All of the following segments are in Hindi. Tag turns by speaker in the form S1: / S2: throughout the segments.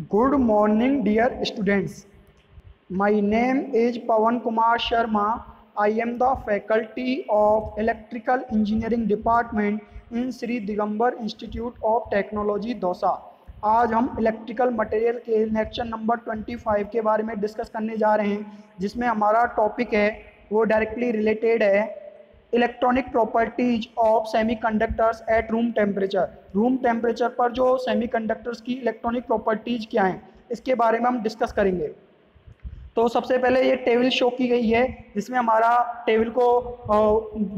S1: Good morning, dear students. My name is Pawan Kumar Sharma. I am the faculty of Electrical Engineering Department in Sri Digambar Institute of Technology, dosa. आज हम इलेक्ट्रिकल मटेरियल के लेक्चर नंबर 25 के बारे में डिस्कस करने जा रहे हैं, जिसमें हमारा टॉपिक है वो डायरेक्टली रिलेटेड है electronic properties of semiconductors eight room temperature. Room temperature पर जो सेमीकंडक्टर्स की इलेक्ट्रॉनिक प्रॉपर्टीज क्या हैं, इसके बारे में हम डिस्कस करेंगे। तो सबसे पहले ये टेबल शो की गई है, जिसमें हमारा टेबल को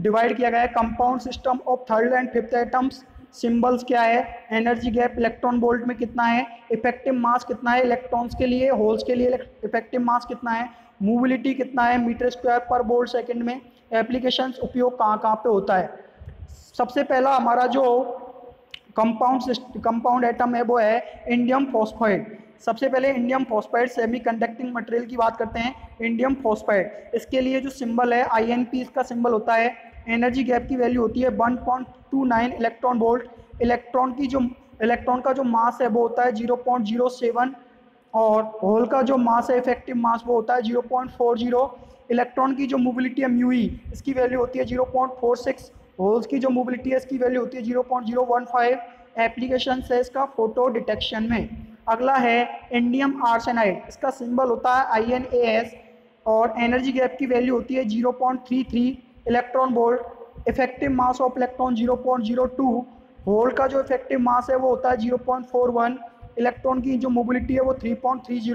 S1: डिवाइड किया गया है compound system of third and fifth atoms. Symbols क्या है, एनर्जी गैप इलेक्ट्रॉन वोल्ट में कितना है, इफेक्टिव मास कितना है इलेक्ट्रॉन्स के लिए, होल्स के लिए इफेक्टिव मास कितना है, मोबिलिटी कितना है मीटर स्क्वायर पर वोल्ट सेकंड में, एप्लीकेशंस उपयोग कहाँ कहाँ पे होता है। सबसे पहला हमारा जो कंपाउंड एटम है वो है इंडियम फॉस्फाइड। सबसे पहले इंडियम फॉस्फाइड सेमीकंडक्टिंग मटेरियल की बात करते हैं। इंडियम फॉस्फाइड, इसके लिए जो सिंबल है INP, इसका सिंबल होता है। एनर्जी गैप की वैल्यू होती है 1.29 इलेक्ट्रॉन वोल्ट। इलेक्ट्रॉन का जो मास है वो होता है 0.07 और होल का जो मास है इफेक्टिव मास वो होता है 0.40। इलेक्ट्रॉन की जो मोबिलिटी है म्यू ई, इसकी वैल्यू होती है 0.46। होल्स की जो मोबिलिटी है इसकी वैल्यू होती है 0.015। एप्लीकेशन है इसका फोटो डिटेक्शन में। अगला है इंडियम आर्सेनाइड, इसका सिंबल होता है INAS और एनर्जी गैप की वैल्यू होती है 0.33 electron volt. Effective mass of electron 0.02। Hole का जो इफेक्टिव मास है वो होता है 0.41। इलेक्ट्रॉन की जो मोबिलिटी है वो 3.30।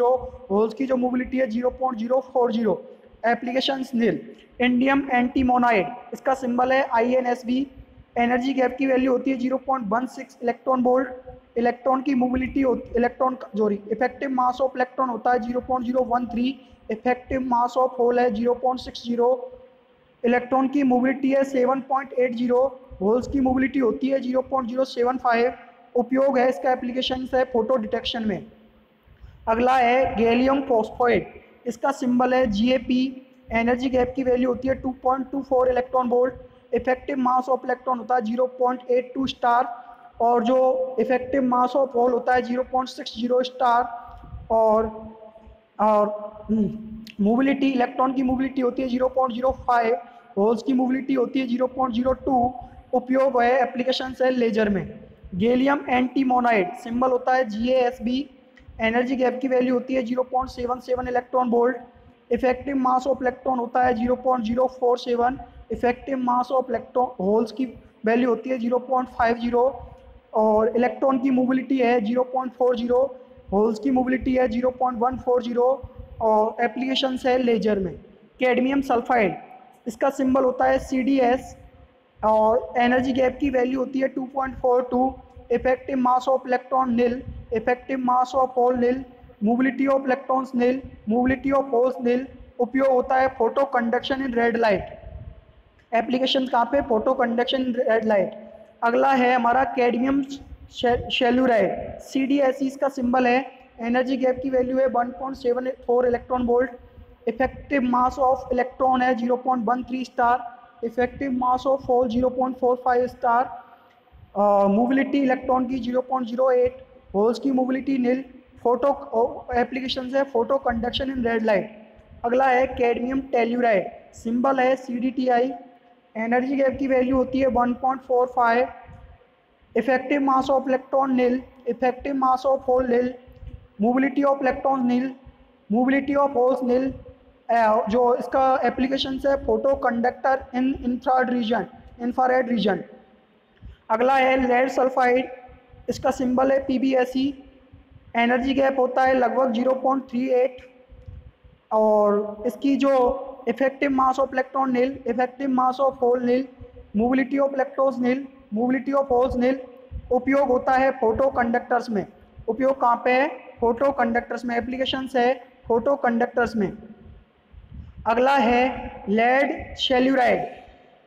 S1: होल्स की जो मोबिलिटी है 0.040। एप्लीकेशंस नील। इंडियम एंटीमोनाइड, इसका सिंबल है INSB। एनर्जी गैप की वैल्यू होती है 0.16 इलेक्ट्रॉन वोल्ट। इलेक्ट्रॉन की mobility effective mass of electron होता है 0.013। इफेक्टिव मास ऑफ होल है 0.60। इलेक्ट्रॉन की मोबिलिटी है 7.80। होल्स की मोबिलिटी होती है 0.075। उपयोग है इसका एप्लीकेशन है फोटो डिटेक्शन में। अगला है गैलियम फॉस्फाइड, इसका सिंबल है GAP। एनर्जी गैप की वैल्यू होती है 2.24 electron volt. Effective mass of electron होता है 0.82 स्टार और जो इफेक्टिव मास ऑफ होल होता है 0.60 स्टार। और मोबिलिटी, इलेक्ट्रॉन की मोबिलिटी होती है 0.05। होल्स की मोबिलिटी होती है 0.02। उपयोग है एप्लीकेशन है लेजर में। गैलियम एंटीमोनाइड, सिंबल होता है GASB। एनर्जी गैप की वैल्यू होती है 0.77 electron volt. Effective mass of electron होता है 0.047। Effective mass of electron holes की वैल्यू होती है 0.50 और इलेक्ट्रॉन की मोबिलिटी है 0.40। होल्स की मोबिलिटी है 0.140 और एप्लीकेशन है लेजर में। कैडमियम सल्फाइड, इसका सिंबल होता है CDS और एनर्जी गैप की वैल्यू होती है 2.42। Effective mass of electron nil. Effective mass of hole nil. Mobility of electrons nil. Mobility of holes nil. उपयोग होता है photo conduction in red light. Application कहाँ पे, photo conduction in red light. अगला है हमारा कैडमियम शेल्यूराइड, CDSE, इसका सिंबल है। एनर्जी गैप की वैल्यू है 1.74 electron volt. Effective mass of electron है 0.13 star. Effective mass of hole 0.45 star. Mobility electron की 0.08। होल्स की मोबिलिटी नील। फोटो एप्लीकेशन है photo conduction in red light. अगला है कैडमियम टेल्यूराइड, सिंबल है CDTI। एनर्जी गैप की वैल्यू होती है 1.45। Effective mass of electron nil. Effective mass of hole nil. Mobility of electron nil. Mobility of holes nil. जो इसका एप्लीकेशन है photo conductor in infrared region. अगला है लेड सल्फाइड, इसका सिंबल है PbSe। एनर्जी गैप होता है लगभग 0.38 और इसकी जो effective mass of electron nil. Effective mass of hole nil. Mobility of electrons nil. Mobility of holes nil. उपयोग होता है फोटो कंडक्टर्स में। उपयोग कहाँ पे है, फोटो कंडक्टर्स में। एप्लीकेशन है फोटो कंडक्टर्स में। अगला है लेड शेल्यूराइड।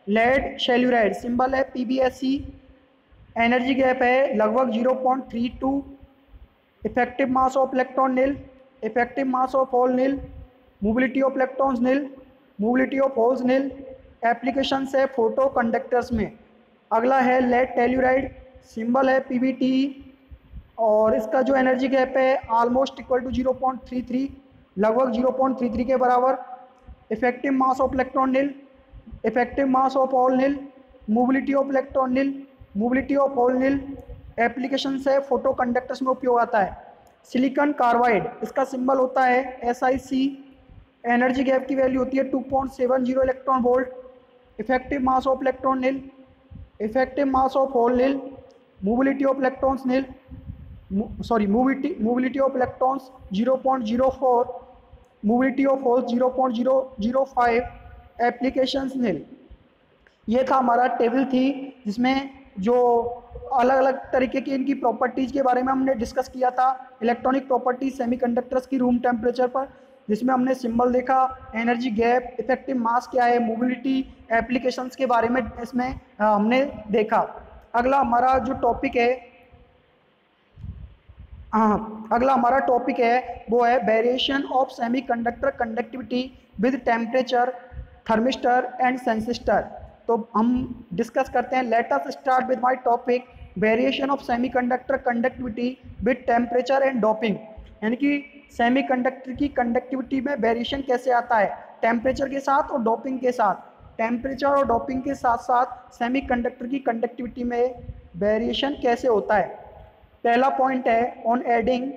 S1: लेड शेल्यूराइड, सिंबल है PbSe। एनर्जी गैप है लगभग 0.32। Effective mass of electron nil. Effective mass of hole nil. Mobility of electrons nil. Mobility of holes nil. Application है फोटो कंडक्टर्स में। अगला है लेड टेल्यूराइड, सिंबल है PbTe। और इसका जो एनर्जी गैप है ऑलमोस्ट इक्वल टू 0.33, लगभग 0.33 के बराबर। Effective mass of electron nil, effective mass of hole nil, mobility of electron nil, mobility of hole nil. Application से फोटो कंडक्टर्स में उपयोग आता है। सिलिकॉन कार्बाइड, इसका सिंबल होता है SiC। एनर्जी गैप की वैल्यू होती है 2.70 electron volt. Effective mass of electron nil, effective mass of hole nil, mobility of electrons nil, sorry mobility of electrons 0.04, mobility of holes 0.005, applications nil. ये था हमारा टेबल थी जिसमें जो अलग अलग तरीके की इनकी प्रॉपर्टीज़ के बारे में हमने डिस्कस किया था। इलेक्ट्रॉनिक प्रॉपर्टीज सेमीकंडक्टर्स की रूम टेम्परेचर पर, जिसमें हमने सिंबल देखा, एनर्जी गैप, इफेक्टिव मास क्या है, मोबिलिटी, एप्लीकेशंस के बारे में इसमें हमने देखा। अगला हमारा जो टॉपिक है, अगला हमारा टॉपिक है वो है variation of semiconductor conductivity with temperature, thermistor and sensistor. तो हम डिस्कस करते हैं। Let us start with my topic variation of semiconductor conductivity with temperature and doping. यानी कि सेमीकंडक्टर की कंडक्टिविटी में वेरिएशन कैसे आता है टेम्परेचर के साथ और डोपिंग के साथ। टेम्परेचर और डोपिंग के साथ साथ सेमीकंडक्टर की कंडक्टिविटी में वेरिएशन कैसे होता है। पहला पॉइंट है on adding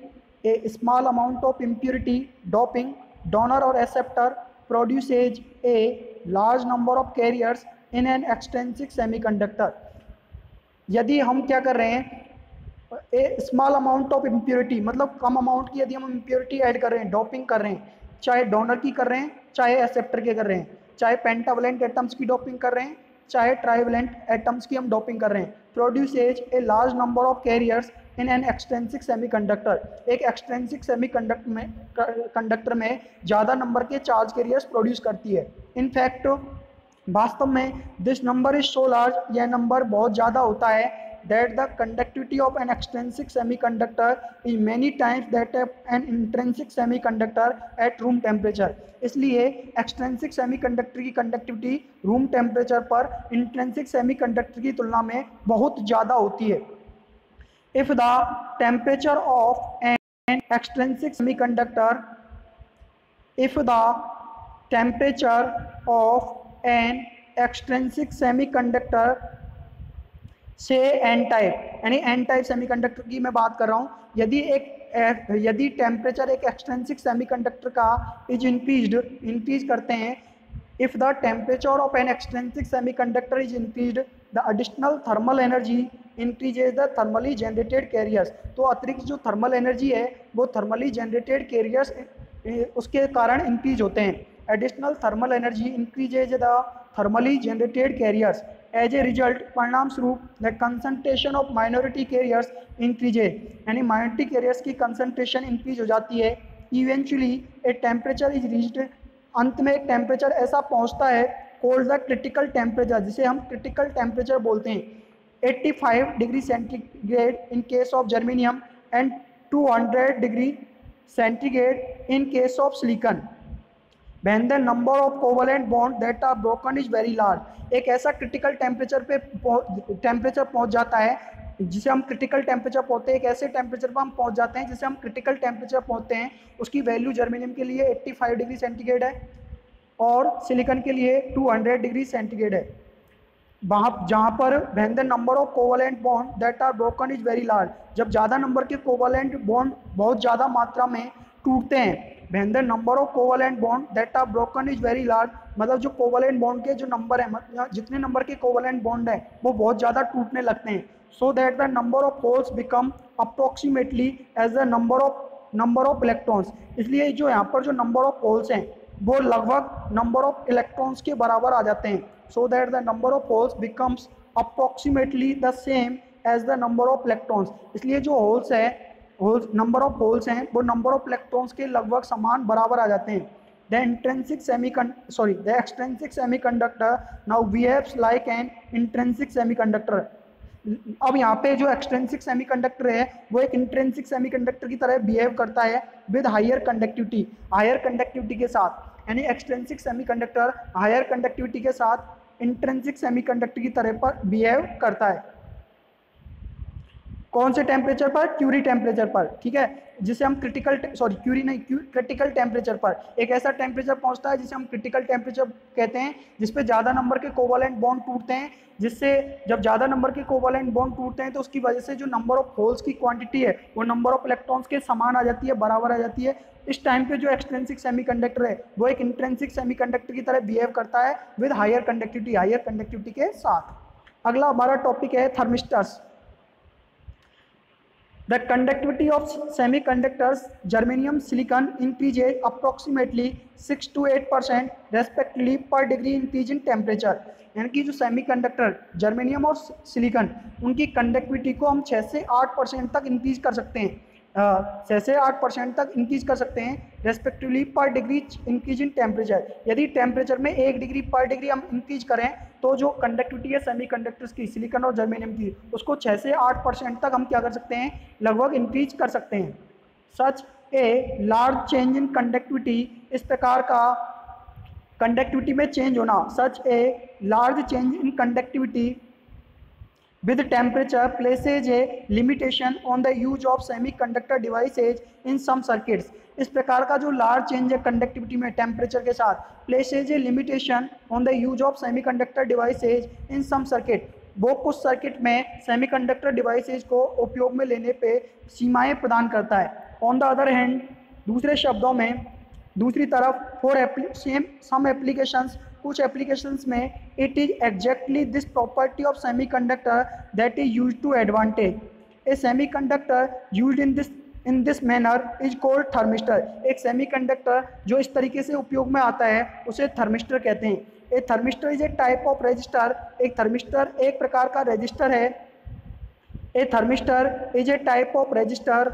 S1: a small amount of impurity doping, donor और acceptor produces a large number of carriers in an extrinsic semiconductor. यदि हम क्या कर रहे हैं, a small amount of impurity मतलब कम अमाउंट की यदि हम इम्प्योरिटी ऐड कर रहे हैं, डोपिंग कर रहे हैं, चाहे डोनर की कर रहे हैं चाहे एक्सेप्टर के कर रहे हैं, चाहे पेंटावलेंट एटम्स की डोपिंग कर रहे हैं चाहे ट्राइवलेंट एटम्स की हम डोपिंग कर रहे हैं, produces a large number of carriers in an extrinsic semiconductor. एक एक्सट्रिंसिक सेमीकंडक्टर में ज़्यादा नंबर के चार्ज कैरियर्स प्रोड्यूस करती है। इनफैक्ट वास्तव में this number is so large, यह नंबर बहुत ज़्यादा होता है, that the conductivity of an extrinsic semiconductor is many times that an intrinsic semiconductor at room temperature. इसलिए एक्सट्रिंसिक सेमीकंडक्टर की कंडक्टिविटी रूम टेम्परेचर पर इंट्रिंसिक सेमीकंडक्टर की तुलना में बहुत ज़्यादा होती है। If the temperature of an extrinsic semiconductor, if the temperature of an extrinsic semiconductor से n टाइप, यानी n टाइप सेमीकंडक्टर की मैं बात कर रहा हूँ, यदि टेम्परेचर एक एक्सट्रिंसिक सेमीकंडक्टर का इंक्रीज करते हैं, if the temperature of an extrinsic semiconductor is increased the additional thermal energy increases the thermally generated carriers. तो अतिरिक्त जो थर्मल एनर्जी है वो थर्मली जनरेटेड कैरियर्स उसके कारण इंक्रीज होते हैं। Additional thermal energy increases the thermally generated carriers, as a result परिणाम स्वरूप the concentration of minority carriers increases, यानी माइनॉरिटी कैरियर्स की कंसंट्रेशन इंक्रीज हो जाती है। Eventually a temperature is reached, अंत में एक टेम्परेचर ऐसा पहुंचता है कॉल्ड द क्रिटिकल टेम्परेचर, जिसे हम क्रिटिकल टेम्परेचर बोलते हैं, 85 degree centigrade in case of germanium and 200 degree centigrade in case of silicon. When the number of covalent bonds that are broken is very large, एक ऐसा क्रिटिकल टेम्परेचर पहुंच जाता है जिसे हम क्रिटिकल टेम्परेचर पहुंचते हैं, एक ऐसे टेम्परेचर पर हम पहुंच जाते हैं जिसे हम क्रिटिकल टेम्परेचर पहुंचते हैं। उसकी वैल्यू जर्मेनियम के लिए 85 डिग्री सेंटीग्रेड है और सिलिकॉन के लिए 200 डिग्री सेंटीग्रेड है। वहाँ जहाँ पर when the number of covalent bond that are broken is very large, जब ज़्यादा नंबर के कोवलेंट बॉन्ड बहुत ज़्यादा मात्रा में टूटते हैं, when the number of covalent bond that are broken is very large, मतलब जो कोवलेंट बॉन्ड के जो नंबर है, मतलब जितने नंबर के कोवलेंट बॉन्ड है वो बहुत ज़्यादा टूटने लगते हैं। So that the number of holes become approximately as the number of electrons, इसलिए जो यहाँ पर जो नंबर ऑफ होल्स हैं वो लगभग नंबर ऑफ इलेक्ट्रॉन्स के बराबर आ जाते हैं। So that the number of holes becomes approximately the same as the number of electrons, इसलिए जो होल्स है नंबर ऑफ होल्स हैं वो नंबर ऑफ इलेक्ट्रॉन्स के लगभग समान बराबर आ जाते हैं। The extrinsic semiconductor now behaves like an intrinsic semiconductor। अब यहाँ पे जो एक्सट्रिंसिक सेमीकंडक्टर है वो एक इंट्रिंसिक सेमीकंडक्टर की तरह बिहेव करता है विद हायर कंडक्टिविटी के साथ, यानी एक्सट्रिंसिक सेमीकंडक्टर हायर कंडक्टिविटी के साथ इंट्रिंसिक सेमीकंडक्टर की तरह पर बिहेव करता है। कौन से टेम्परेचर पर? क्यूरी टेम्परेचर पर, ठीक है, जिसे हम क्रिटिकल टेम्परेचर पर। एक ऐसा टेम्परेचर पहुंचता है जिसे हम क्रिटिकल टेम्परेचर कहते हैं, जिस पे ज़्यादा नंबर के कोवैलेंट बॉन्ड टूटते हैं, जिससे जब ज़्यादा नंबर के कोवैलेंट बॉन्ड टूटते हैं तो उसकी वजह से जो नंबर ऑफ होल्स की क्वांटिटी है वो नंबर ऑफ इलेक्ट्रॉन्स के समान आ जाती है, बराबर आ जाती है। इस टाइम पे जो एक्सट्रिंसिक सेमीकंडक्टर है वो एक इंट्रिंसिक सेमीकंडक्टर की तरह बिहेव करता है विद हायर कंडक्टिविटी के साथ। अगला हमारा टॉपिक है thermistors. The conductivity of semiconductors, germanium, silicon increases approximately 6 to 8% respectively per degree increase in temperature। यानी कि जो सेमीकंडक्टर जर्मेनियम और सिलिकॉन उनकी कंडक्टिविटी को हम 6 से 8% तक इंक्रीज कर सकते हैं, 6 से 8% तक इंक्रीज कर सकते हैं रेस्पेक्टिवली पर डिग्री इंक्रीज इन टेम्परेचर। यदि टेम्परेचर में 1 डिग्री पर डिग्री हम इंक्रीज करें तो जो कंडक्टिविटी है सेमीकंडक्टर्स की, सिलिकॉन और जर्मेनियम की, उसको 6 से 8% तक हम क्या कर सकते हैं, लगभग इंक्रीज कर सकते हैं। Such a large change in conductivity, इस प्रकार का कंडक्टिविटी में चेंज होना, such a large change in conductivity with temperature places a limitation on the use of semiconductor devices in some circuits। इस प्रकार का जो लार्ज चेंज है कंडक्टिविटी में टेम्परेचर के साथ, places a limitation on the use of semiconductor devices in some circuit, वो कुछ सर्किट में सेमीकंडक्टर डिवाइसेज को उपयोग में लेने पे सीमाएं प्रदान करता है। ऑन द अदर हैंड, दूसरे शब्दों में, दूसरी तरफ फॉर सम एप्लीकेशंस, कुछ एप्लीकेशंस में it is exactly this property of semiconductor that is used to advantage. A semiconductor used in this manner is called thermistor. एक सेमीकंडक्टर जो इस तरीके से उपयोग में आता है उसे थर्मिस्टर कहते हैं। A thermistor is a type of resistor, एक थर्मिस्टर एक प्रकार का रजिस्टर है। A thermistor is a type of resistor,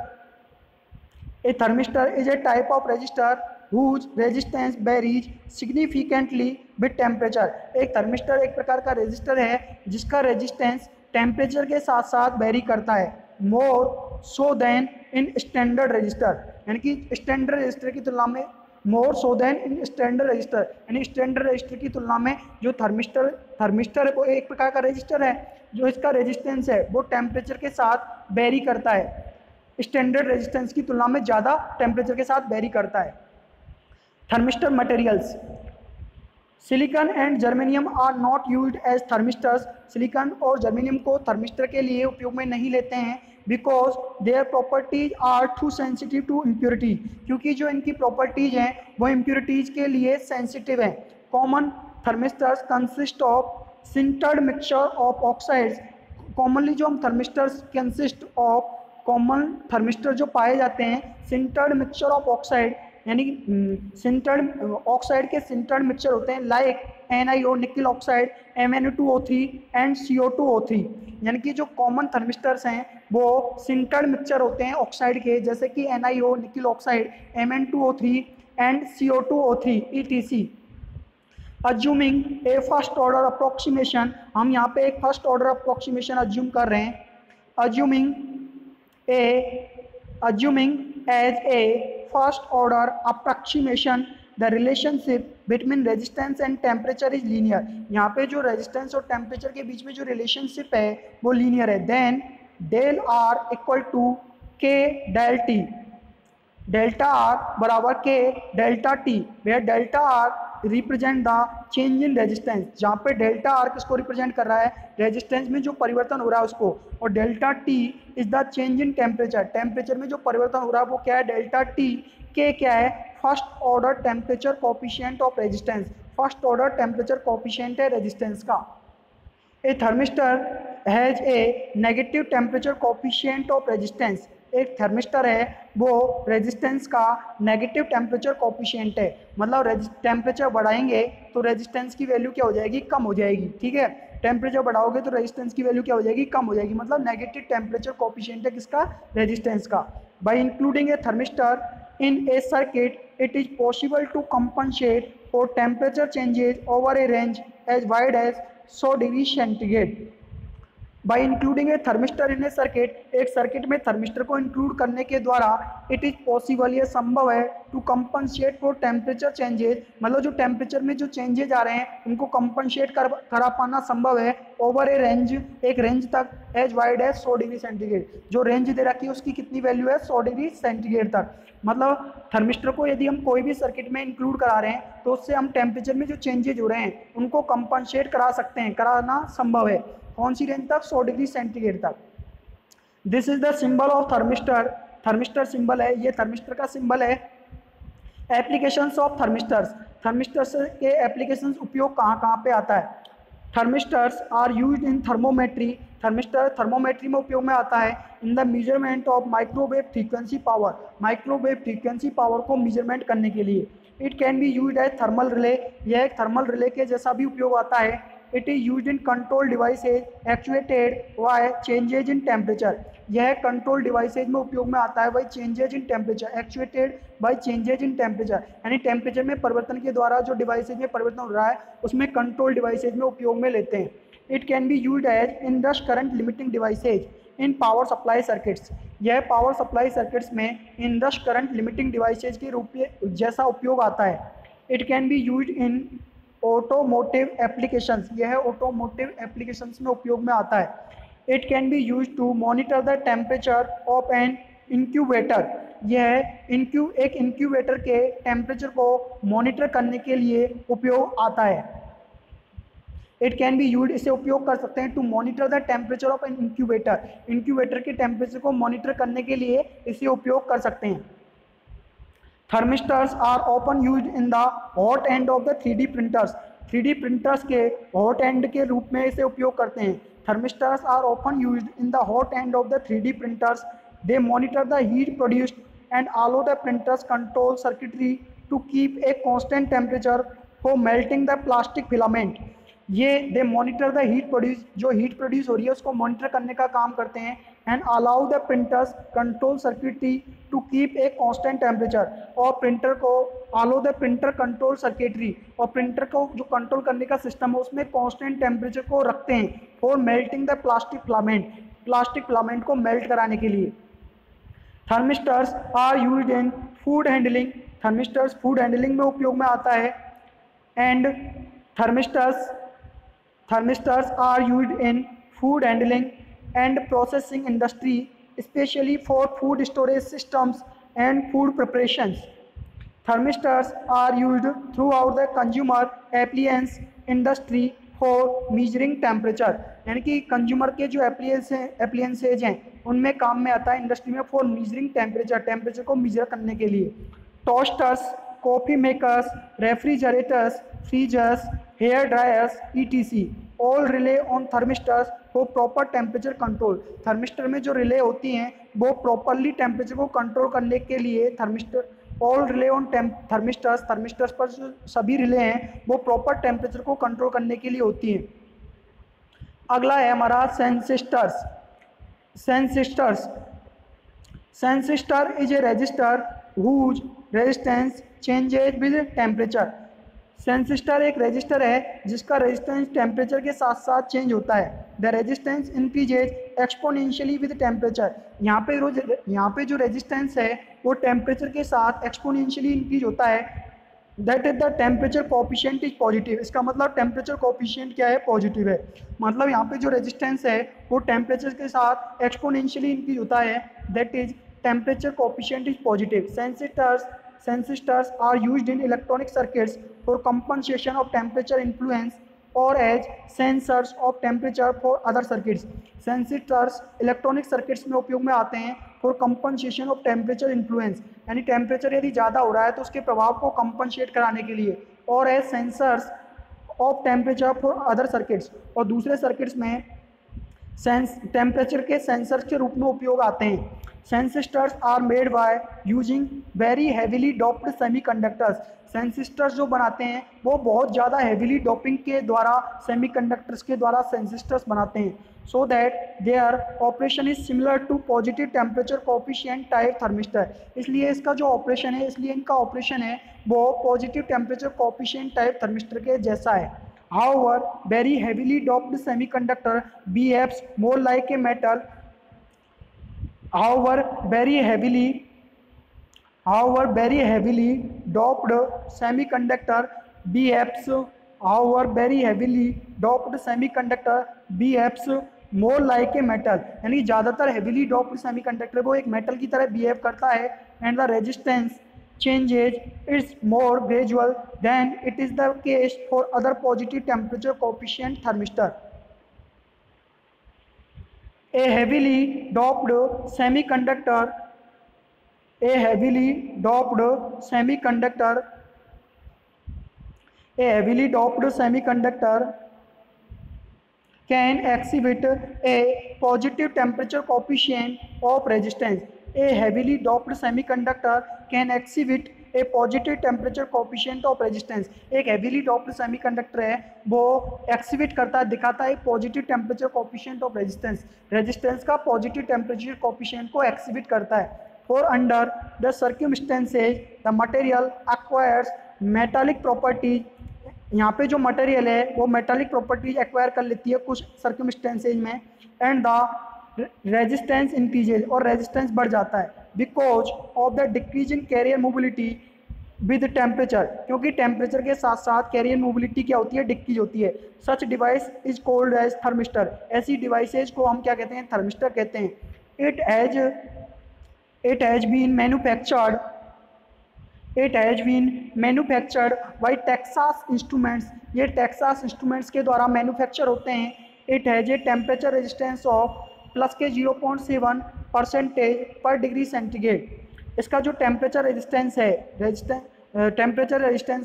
S1: a thermistor is a type of resistor whose resistance varies significantly with temperature। एक थर्मिस्टर एक प्रकार का रेजिस्टर है जिसका रेजिस्टेंस टेम्परेचर के साथ साथ वेरी करता है, more so than in standard resistor, यानी कि स्टैंडर्ड रजिस्टर की तुलना में, more so than in standard resistor, यानी स्टैंडर्ड रजिस्टर की तुलना में जो थर्मिस्टर है वो एक प्रकार का रजिस्टर है जो इसका रेजिस्टेंस है वो टेम्परेचर के साथ वेरी करता है, स्टैंडर्ड रेजिस्टेंस की तुलना में ज़्यादा टेम्परेचर के साथ वेरी करता है। Thermistor materials, silicon and germanium are not used as thermistors. Silicon और जर्मेनियम को थर्मिस्टर के लिए उपयोग में नहीं लेते हैं because their properties are too sensitive to impurity, क्योंकि जो इनकी प्रॉपर्टीज हैं वो इम्प्योरिटीज के लिए सेंसिटिव हैं। Common thermistors consist of sintered mixture of oxides. Commonly जो हम thermistors consist of, common thermistor जो पाए जाते हैं सिंटर्ड मिक्सचर ऑफ ऑक्साइड, यानी सिंटर्ड ऑक्साइड के सिंटर्ड मिक्सचर होते हैं like NiO nickel oxide, MnO2O3 and CO2O3। यानी कि जो कॉमन थर्मिस्टर्स हैं वो सिंटर्ड मिक्सचर होते हैं ऑक्साइड के, जैसे कि NiO nickel oxide, Mn2O3 and CO2O3 ETC। Assuming a first order approximation, हम यहाँ पे एक फर्स्ट ऑर्डर अप्रोक्सीमेशन अज्यूम कर रहे हैं। assuming as a first order approximation the relationship between resistance and temperature is linear। यहाँ पे जो रेजिस्टेंस और टेम्परेचर के बीच में जो रिलेशनशिप है वो लीनियर है। Then del R equal to K del T, delta R बराबर K delta T, where delta R represent the change in resistance. जहाँ पे डेल्टा आर किसको रिप्रेजेंट कर रहा है, रेजिस्टेंस में जो परिवर्तन हो रहा है उसको, और delta T is the change in temperature, temperature में जो परिवर्तन हो रहा है वो क्या है, डेल्टा टी। के क्या है, first order temperature coefficient of resistance, first order temperature coefficient है रेजिस्टेंस का। A thermistor has a negative temperature coefficient of resistance, एक थर्मिस्टर है वो रेजिस्टेंस का नेगेटिव टेम्परेचर कोफिशिएंट है, मतलब टेम्परेचर बढ़ाएंगे तो रेजिस्टेंस की वैल्यू क्या हो जाएगी, कम हो जाएगी। ठीक है, टेम्परेचर बढ़ाओगे तो रेजिस्टेंस की वैल्यू क्या हो जाएगी, कम हो जाएगी, मतलब नेगेटिव टेम्परेचर कोफिशिएंट है किसका, रेजिस्टेंस का। Bye including a thermistor in a circuit it is possible to compensate for temperature changes over a range as wide as 100 degree centigrade. By including a thermistor in a circuit, एक सर्किट में थर्मिस्टर को इंक्लूड करने के द्वारा इट इज पॉसिबल, ये संभव है, to compensate for temperature changes, मतलब जो टेम्परेचर में जो चेंजेज आ रहे हैं उनको कंपनसेट करा पाना संभव है ओवर ए रेंज, एक रेंज तक, as wide as 100 degree centigrade, जो रेंज दे रखी है उसकी कितनी वैल्यू है 100 डिग्री सेंटीग्रेड तक। मतलब थर्मिस्टर को यदि हम कोई भी सर्किट में इंक्लूड करा रहे हैं तो उससे हम टेम्परेचर में जो चेंजेज हो रहे हैं उनको कंपनसेट करा सकते हैं, कराना संभव है। कौन सी रेंज तक? 100 डिग्री सेंटीग्रेड तक। This is the symbol of thermistor, thermistor symbol है, ये थर्मिस्टर का सिंबल है। एप्लीकेशंस ऑफ थर्मिस्टर्स, थर्मिस्टर्स के एप्लीकेशंस उपयोग कहाँ कहाँ पे आता है? Thermistors are used in thermometry, thermistor thermometry में उपयोग में आता है। In the measurement of microwave frequency power, microwave frequency power को मेजरमेंट करने के लिए। It can be used as thermal relay, यह एक थर्मल रिले के जैसा भी उपयोग आता है। It is used in control devices actuated by changes in temperature, यह कंट्रोल डिवाइसेज में उपयोग में आता है by changes in temperature, actuated by changes in temperature, यानी टेम्परेचर में परिवर्तन के द्वारा जो डिवाइसेज में परिवर्तन हो रहा है उसमें कंट्रोल डिवाइसेज में उपयोग में लेते हैं। It can be used as inrush current limiting devices in power supply circuits, यह पावर सप्लाई सर्किट्स में इंडस करंट लिमिटिंग डिवाइसेज के रूप में जैसा उपयोग आता है। It can be used in automotive applications, यह ऑटोमोटिव एप्लीकेशंस में उपयोग में आता है। It can be used to monitor the temperature of an incubator, यह एक इंक्यूबेटर के टेम्परेचर को मॉनिटर करने के लिए उपयोग आता है। इट कैन बी यूज्ड, इसे उपयोग कर सकते हैं to monitor the temperature of an incubator, incubator के टेम्परेचर को मॉनिटर करने के लिए इसे उपयोग कर सकते हैं। Thermistors are often used in the hot end of the 3D printers, 3D printers के हॉट एंड के रूप में इसे उपयोग करते हैं। Thermistors are often used in the hot end of the 3D printers, they monitor the heat produced and allow the printers control circuitry to keep a constant temperature for melting the plastic filament, ये they monitor the heat produce, जो हीट प्रोड्यूस हो रही है उसको मॉनिटर करने का काम करते हैं। And allow the printers control circuitry to keep a constant temperature, और प्रिंटर को allow the printer control circuitry, और प्रिंटर को जो कंट्रोल करने का सिस्टम है उसमें कांस्टेंट टेम्परेचर को रखते हैं for melting the plastic filament, plastic filament को मेल्ट कराने के लिए। Thermistors are used in food handling, thermistors food handling में उपयोग में आता है। And thermistors are used in food handling and processing industry, especially for food storage systems and food preparations. Thermistors are used throughout the consumer appliance industry for measuring temperature, यानी कि कंज्यूमर के जो एप्लियंसेज हैं उनमें काम में आता है इंडस्ट्री में फॉर मीजरिंग टेम्परेचर, टेम्परेचर को मीजर करने के लिए। Toasters, coffee makers, refrigerators, freezers, hair dryers etc. All rely on thermistors for proper temperature control, thermistor में जो रिले होती हैं वो प्रॉपरली टेम्परेचर को कंट्रोल करने के लिए thermistor, all rely on thermistors, thermistors पर जो सभी रिले हैं वो प्रॉपर टेम्परेचर को कंट्रोल करने के लिए होती हैं। अगला है हमारा sensistors. Sensistor is a resistor whose resistance changes with temperature, sensistor एक रजिस्टर है जिसका रेजिस्टेंस टेम्परेचर के साथ साथ चेंज होता है। The resistance increases exponentially with temperature, यहाँ पे जो रेजिस्टेंस है वो टेम्परेचर के साथ एक्सपोनेंशियली इंक्रीज होता है। That is the temperature coefficient is positive, इसका मतलब टेम्परेचर कोफिशिएंट क्या है? पॉजिटिव है। मतलब यहाँ पे जो रेजिस्टेंस है वो टेम्परेचर के साथ एक्सपोनेंशियली इंक्रीज होता है, that is temperature coefficient is positive. Sensistors are used in electronic circuits for compensation of temperature influence or as sensors of temperature for other circuits. Sensitors electronic circuits में उपयोग में आते हैं for compensation of temperature influence, यानी टेम्परेचर यदि ज़्यादा हो रहा है तो उसके प्रभाव को कंपनसेट कराने के लिए, और as sensors of temperature for other circuits, और दूसरे सर्किट्स में टेम्परेचर के सेंसर्स के रूप में उपयोग आते हैं। Sensistors are made by using very heavily doped semiconductors, sensistors जो बनाते हैं वो बहुत ज़्यादा हैवीली डोपिंग के द्वारा सेमीकंडक्टर्स के द्वारा सेंसिस्टर्स बनाते हैं, so that their operation is similar to positive temperature coefficient type thermistor, इसलिए इसका जो ऑपरेशन है, इसलिए इनका ऑपरेशन है वो positive temperature coefficient type thermistor के जैसा है। However, very heavily doped semiconductor behaves more like a metal. However, very heavily doped semiconductor behaves. However, very heavily doped semiconductor behaves more like a metal. यानी ज़्यादातर heavily doped semiconductor वो एक metal की तरह behave करता है, and the resistance changes is more gradual than it is the case for other positive temperature coefficient thermistor. A heavily doped semiconductor a heavily doped semiconductor can exhibit a positive temperature coefficient of resistance. A heavily doped semiconductor can exhibit a positive temperature coefficient of resistance. एक heavily doped semiconductor है वो exhibit करता है, दिखाता है positive temperature coefficient of resistance का positive temperature coefficient को exhibit करता है. For under the circumstances the material acquires metallic properties. यहाँ पे जो मटेरियल है वो मेटालिक प्रॉपर्टीज एक्वायर कर लेती है कुछ सर्कमस्टेंसेज में, एंड द रेजिस्टेंस इंक्रीजेज, और रेजिस्टेंस बढ़ जाता है because of the decrease in carrier mobility with temperature, क्योंकि टेम्परेचर के साथ साथ कैरियर मोबिलिटी क्या होती है, डिक्रीज होती है. Such device is called as thermistor. ऐसी डिवाइसेज को हम क्या कहते हैं, थर्मिस्टर कहते हैं. It has been manufactured by Texas Instruments. ये टेक्सास इंस्ट्रूमेंट्स के द्वारा मैन्युफैक्चर होते हैं. It has a temperature resistance of +0.7% पर डिग्री सेंटीग्रेड. इसका जो टेम्परेचर रेजिस्टेंस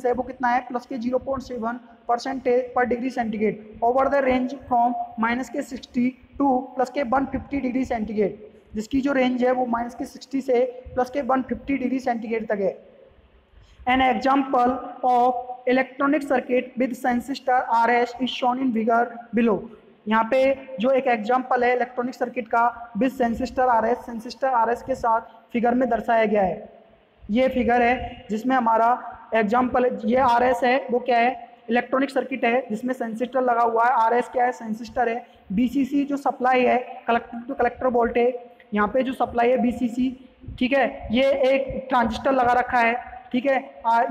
S1: है वो कितना है, +0.7% पर degree centigrade over the range from -60 to +150 degree centigrade, जिसकी जो रेंज है वो -60 से +150 डिग्री सेंटीग्रेड तक है. An example of electronic circuit with transistor RS is shown in figure below. यहाँ पे जो एक एग्जाम्पल है इलेक्ट्रॉनिक सर्किट का विद सेंसिस्टर आरएस के साथ फिगर में दर्शाया गया है. ये फिगर है जिसमें हमारा एग्जाम्पल, ये आरएस है वो क्या है, इलेक्ट्रॉनिक सर्किट है जिसमें सेंसिस्टर लगा हुआ है. आरएस क्या है, सेंसिस्टर है. बीसीसी जो सप्लाई है, कलेक्टर टू कलेक्टर वोल्टेज, यहाँ पे जो सप्लाई है बीसीसी, ठीक है. ये एक ट्रांजिस्टर लगा रखा है, ठीक है.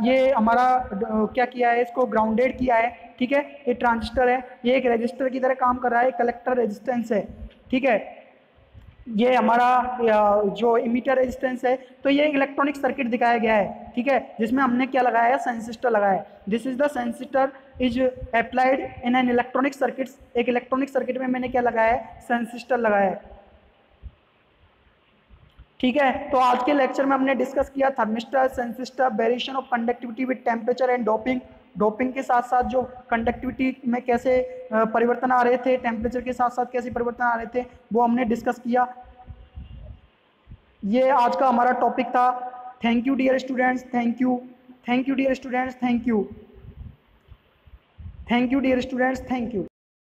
S1: ये हमारा क्या किया है, इसको ग्राउंडेड किया है, ठीक है. ये ट्रांजिस्टर है, ये एक रेजिस्टर की तरह काम कर रहा है, कलेक्टर रेजिस्टेंस है, ठीक है. ये हमारा जो इमीटर रेजिस्टेंस है. तो ये इलेक्ट्रॉनिक सर्किट दिखाया गया है, ठीक है, जिसमें हमने क्या लगाया है, सेंसिस्टर लगाया है. This is the sensistor is applied in an electronic circuit. एक इलेक्ट्रॉनिक सर्किट में मैंने क्या लगाया है, सेंसिस्टर लगाया है, ठीक है. तो आज के लेक्चर में हमने डिस्कस किया thermistor, sensistor, variation of conductivity with temperature and doping के साथ साथ जो कंडक्टिविटी में कैसे परिवर्तन आ रहे थे, टेम्परेचर के साथ साथ कैसे परिवर्तन आ रहे थे, वो हमने डिस्कस किया. ये आज का हमारा टॉपिक था. Thank you dear students, thank you dear students, thank you dear students, thank you.